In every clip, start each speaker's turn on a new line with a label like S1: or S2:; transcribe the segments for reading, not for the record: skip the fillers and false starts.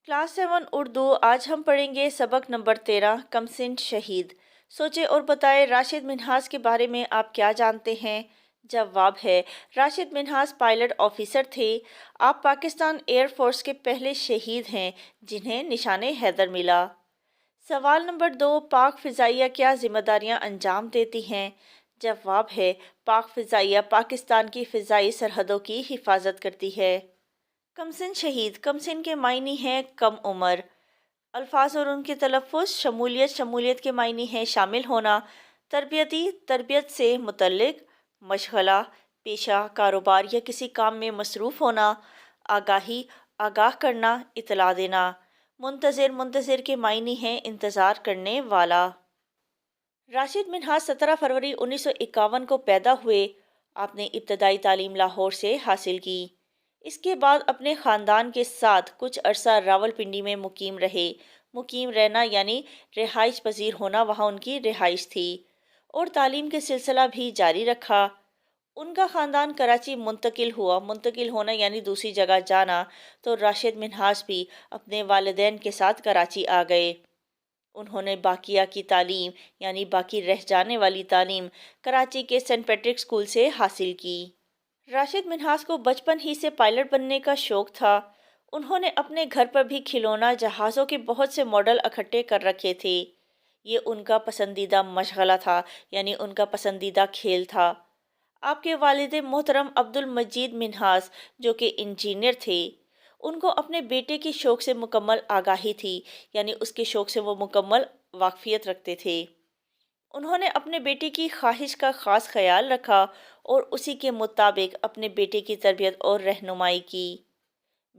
S1: Class 7 Urdu. आज हम पढ़ेंगे सबक नंबर 13 कमसिन शहीद। सोचें और बताएं राशिद मिन्हास के बारे में आप क्या जानते हैं। जवाब है, राशिद मिन्हास पायलट ऑफिसर थे। आप पाकिस्तान एयर फोर्स के पहले शहीद हैं जिन्हें निशाने हैदर मिला। सवाल नंबर 2, पाक फ़िज़ाइया क्या ज़िम्मेदारियां अंजाम देती हैं। जवाब है, पाक फ़िज़ाइया पाकिस्तान की फ़िज़ाई सरहदों की हिफाजत करती है। कमसिन शहीद। कमसिन के मायने हैं कम उम्र। अल्फाज और उनके तलफ़ुज़। शमूलियत। शमूलियत के मायने हैं शामिल होना। तरबियती। तरबियत से मुतल्लिक मशगला, पेशा, कारोबार या किसी काम में मसरूफ़ होना। आगाही। आगाह करना, इतला देना। मुंतज़िर। मुंतज़िर के मायने हैं इंतज़ार करने वाला। राशिद मिन्हाज 17 फरवरी 1951 को पैदा हुए। आपने इब्तदाई तालीम लाहौर से हासिल की। इसके बाद अपने ख़ानदान के साथ कुछ अरसा रावलपिंडी में मुकीम रहे। मुकीम रहना यानी रिहाइश पजीर होना, वहाँ उनकी रिहाइश थी और तालीम के सिलसिला भी जारी रखा। उनका ख़ानदान कराची मुंतकिल हुआ। मुंतकिल होना यानी दूसरी जगह जाना। तो राशिद मिन्हाज भी अपने वालिदैन के साथ कराची आ गए। उन्होंने बाकिया की तालीम यानी बाकी रह जाने वाली तालीम कराची के सेंट पैट्रिक स्कूल से हासिल की। राशिद मिन्हास को बचपन ही से पायलट बनने का शौक था। उन्होंने अपने घर पर भी खिलौना जहाज़ों के बहुत से मॉडल इकट्ठे कर रखे थे। ये उनका पसंदीदा मशगला था, यानी उनका पसंदीदा खेल था। आपके वालिद मोहतरम अब्दुल मजीद मिन्हास, जो कि इंजीनियर थे, उनको अपने बेटे की शौक से मुकम्मल आगाही थी, यानी उसके शौक से वो मुकम्मल वाकफियत रखते थे। उन्होंने अपने बेटे की ख्वाहिश का ख़ास ख्याल रखा और उसी के मुताबिक अपने बेटे की तरबियत और रहनुमाई की।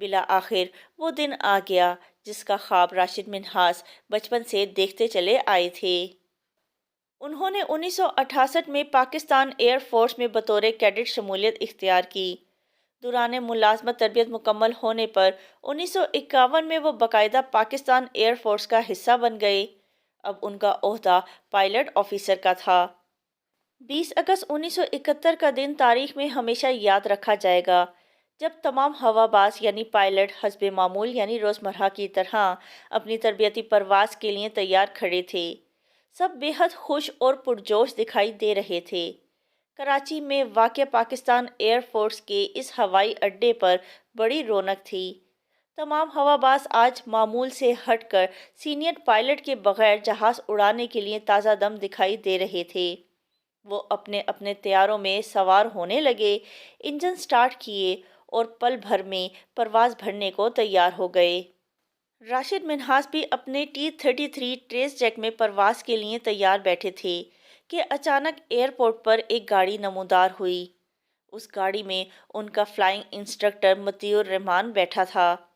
S1: बिला आखिर वो दिन आ गया जिसका ख्वाब राशिद मिन्हास बचपन से देखते चले आए थे। उन्होंने 1968 में पाकिस्तान एयर फोर्स में बतौर कैडेट शमूलियत इख्तियार की। दौरान मुलाजमत तरबियत मुकम्मल होने पर 1951 में वो बाकायदा पाकिस्तान एयर फोर्स का हिस्सा बन गए। अब उनका ओहदा पायलट ऑफिसर का था। 20 अगस्त 1971 का दिन तारीख में हमेशा याद रखा जाएगा, जब तमाम हवाबाज यानी पायलट हस्बे मामूल यानी रोज़मर्रा की तरह अपनी तरबियती परवाज के लिए तैयार खड़े थे। सब बेहद खुश और पुरजोश दिखाई दे रहे थे। कराची में वाक़ पाकिस्तान एयर फोर्स के इस हवाई अड्डे पर बड़ी रौनक थी। तमाम हवाबाज आज मामूल से हटकर सीनियर पायलट के बगैर जहाज़ उड़ाने के लिए ताज़ा दम दिखाई दे रहे थे। वो अपने अपने तैयारों में सवार होने लगे, इंजन स्टार्ट किए और पल भर में परवाज़ भरने को तैयार हो गए। राशिद मिन्हास भी अपने T-33 ट्रेस जेट में परवाज के लिए तैयार बैठे थे कि अचानक एयरपोर्ट पर एक गाड़ी नमूदार हुई। उस गाड़ी में उनका फ्लाइंग इंस्ट्रक्टर मतीउर रहमान बैठा था।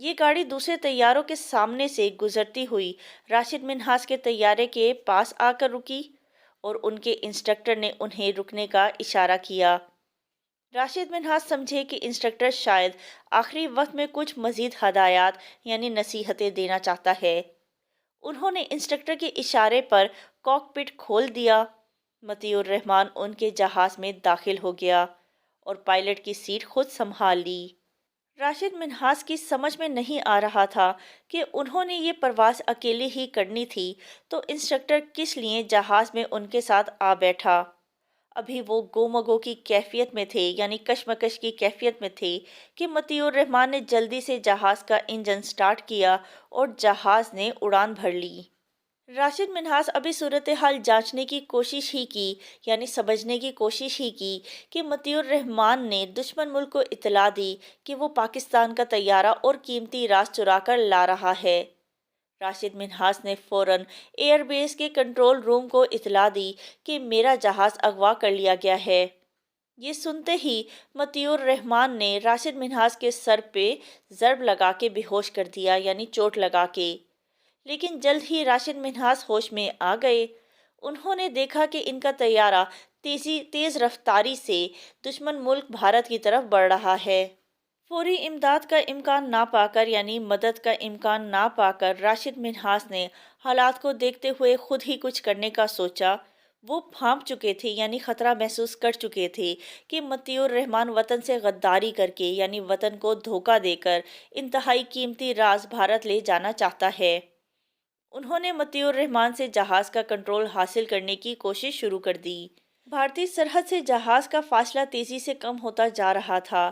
S1: ये गाड़ी दूसरे तैयारों के सामने से गुजरती हुई राशिद मिन्हास के तैयारे के पास आकर रुकी और उनके इंस्ट्रक्टर ने उन्हें रुकने का इशारा किया। राशिद मिन्हास समझे कि इंस्ट्रक्टर शायद आखिरी वक्त में कुछ मज़ीद हदायत यानी नसीहतें देना चाहता है। उन्होंने इंस्ट्रक्टर के इशारे पर कॉकपिट खोल दिया। मतीउर रहमान उनके जहाज़ में दाखिल हो गया और पायलट की सीट खुद संभाल ली। राशिद मिन्हास की समझ में नहीं आ रहा था कि उन्होंने ये परवाज़ अकेले ही करनी थी, तो इंस्ट्रक्टर किस लिए जहाज़ में उनके साथ आ बैठा। अभी वो गोमगो की कैफियत में थे, यानी कशमकश की कैफियत में थे कि मतीउर रहमान ने जल्दी से जहाज़ का इंजन स्टार्ट किया और जहाज़ ने उड़ान भर ली। राशिद मिन्हास अभी सूरत हाल जांचने की कोशिश ही की, यानी समझने की कोशिश ही की कि मतीउर रहमान ने दुश्मन मुल्क को इतला दी कि वो पाकिस्तान का तैयारा और कीमती राज चुरा कर ला रहा है। राशिद मिन्हास ने फ़ौरन एयरबेस के कंट्रोल रूम को इतला दी कि मेरा जहाज़ अगवा कर लिया गया है। ये सुनते ही मतीउर रहमान ने राशिद मिन्हास के सर पे ज़रब लगा के बेहोश कर दिया, यानी चोट लगा के। लेकिन जल्द ही राशिद मिन्हास होश में आ गए। उन्होंने देखा कि इनका तैयारा तेज़ रफ्तारी से दुश्मन मुल्क भारत की तरफ बढ़ रहा है। फौरी इमदाद का इम्कान ना पाकर, यानी मदद का इम्कान ना पाकर, राशिद मिन्हास ने हालात को देखते हुए खुद ही कुछ करने का सोचा। وہ بھانپ چکے تھے یعنی خطرہ محسوس کر چکے تھے کہ مطیع الرحمان وطن سے غداری کر کے یعنی وطن کو دھوکہ دے کر انتہائی قیمتی راز بھارت لے جانا چاہتا ہے۔ انہوں نے مطیع الرحمان سے جہاز کا کنٹرول حاصل کرنے کی کوشش شروع کر دی۔ بھارتی سرحد سے جہاز کا فاصلہ تیزی سے کم ہوتا جا رہا تھا۔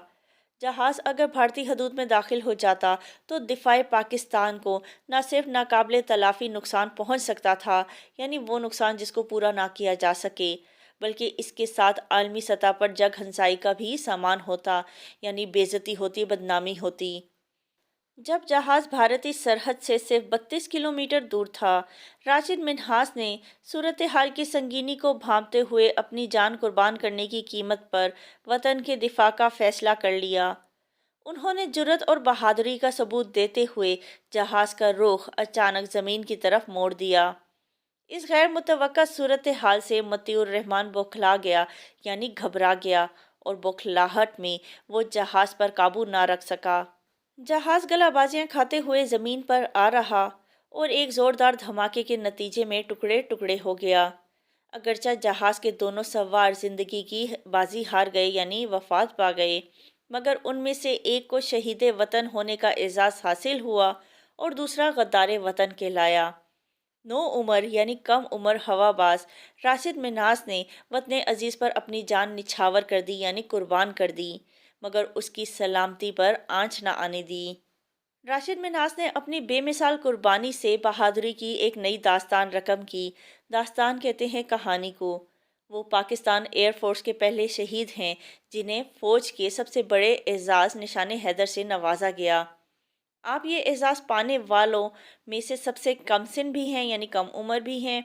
S1: جہاز اگر بھارتی حدود میں داخل ہو جاتا تو دفاع پاکستان کو نہ صرف ناقابل تلافی نقصان پہنچ سکتا تھا، یعنی وہ نقصان جس کو پورا نہ کیا جا سکے، بلکہ اس کے ساتھ عالمی سطح پر جگ ہنسائی کا بھی سامان ہوتا، یعنی بے عزتی ہوتی، بدنامی ہوتی۔ جب جہاز بھارتی سرحد سے صرف 32 کلومیٹر دور تھا، راشد منہاس نے صورتحال کی سنگینی کو بھانپتے ہوئے اپنی جان قربان کرنے کی قیمت پر وطن کے دفاع کا فیصلہ کر لیا۔ انہوں نے جرأت اور بہادری کا ثبوت دیتے ہوئے جہاز کا رخ اچانک زمین کی طرف موڑ دیا۔ اس غیر متوقع صورتحال سے مطیع الرحمان بوکھلا گیا یعنی گھبرا گیا، اور بوکھلاہٹ میں وہ جہاز پر قابو نہ رکھ سکا۔ جہاز گلہ بازیاں کھاتے ہوئے زمین پر آ رہا اور ایک زوردار دھماکے کے نتیجے میں ٹکڑے ٹکڑے ہو گیا۔ اگرچہ جہاز کے دونوں سوار زندگی کی بازی ہار گئے یعنی وفات پا گئے، مگر ان میں سے ایک کو شہید وطن ہونے کا اعزاز حاصل ہوا اور دوسرا غدار وطن کہلایا۔ نو عمر یعنی کم عمر ہوا باز راشد منہاس نے وطن عزیز پر اپنی جان نچھاور کر دی یعنی قربان کر دی، مگر اس کی سلامتی پر آنچ نہ آنے دی۔ راشد منہاس نے اپنی بے مثال قربانی سے بہادری کی ایک نئی داستان رقم کی۔ داستان کہتے ہیں کہانی کو۔ وہ پاکستان ایئر فورس کے پہلے شہید ہیں جنہیں فوج کے سب سے بڑے اعزاز نشان حیدر سے نوازا گیا۔ آپ یہ اعزاز پانے والوں میں سے سب سے کم سن بھی ہیں یعنی کم عمر بھی ہیں۔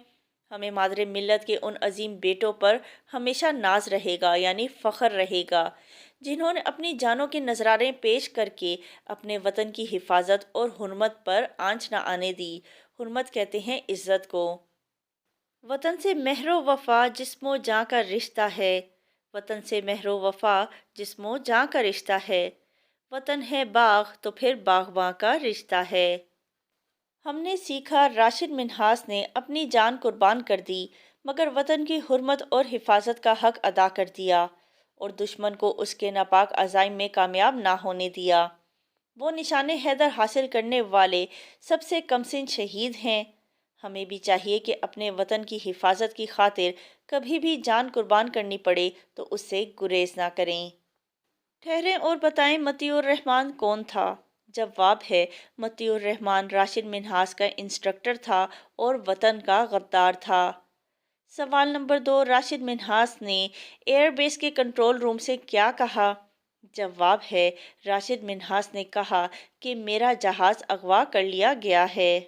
S1: ہمیں مادر ملت کے ان عظیم بیٹوں پر ہمیشہ ناز رہے گا یعنی فخر رہے گا، جنہوں نے اپنی جانوں کے نذرانے پیش کر کے اپنے وطن کی حفاظت اور حرمت پر آنچ نہ آنے دی۔ حرمت کہتے ہیں عزت کو۔ وطن سے مہر و وفا جسم و جاں کا رشتہ ہے، وطن سے مہر و وفا جسم و جاں کا رشتہ ہے، وطن ہے باغ تو پھر باغباں کا رشتہ ہے۔ ہم نے سیکھا راشد منہاس نے اپنی جان قربان کر دی، مگر وطن کی حرمت اور حفاظت کا حق ادا کر دیا، اور دشمن کو اس کے ناپاک عزائم میں کامیاب نہ ہونے دیا۔ وہ نشان حیدر حاصل کرنے والے سب سے کم سن شہید ہیں۔ ہمیں بھی چاہیے کہ اپنے وطن کی حفاظت کی خاطر کبھی بھی جان قربان کرنی پڑے تو اس سے گریز نہ کریں۔ ٹھہریں اور بتائیں مطیع الرحمان کون تھا؟ جواب ہے، مطیع الرحمان راشد منہاس کا انسٹرکٹر تھا اور وطن کا غدار تھا۔ سوال نمبر 2، راشد منہاس نے ایئر بیس کے کنٹرول روم سے کیا کہا؟ جواب ہے، راشد منہاس نے کہا کہ میرا جہاز اغوا کر لیا گیا ہے۔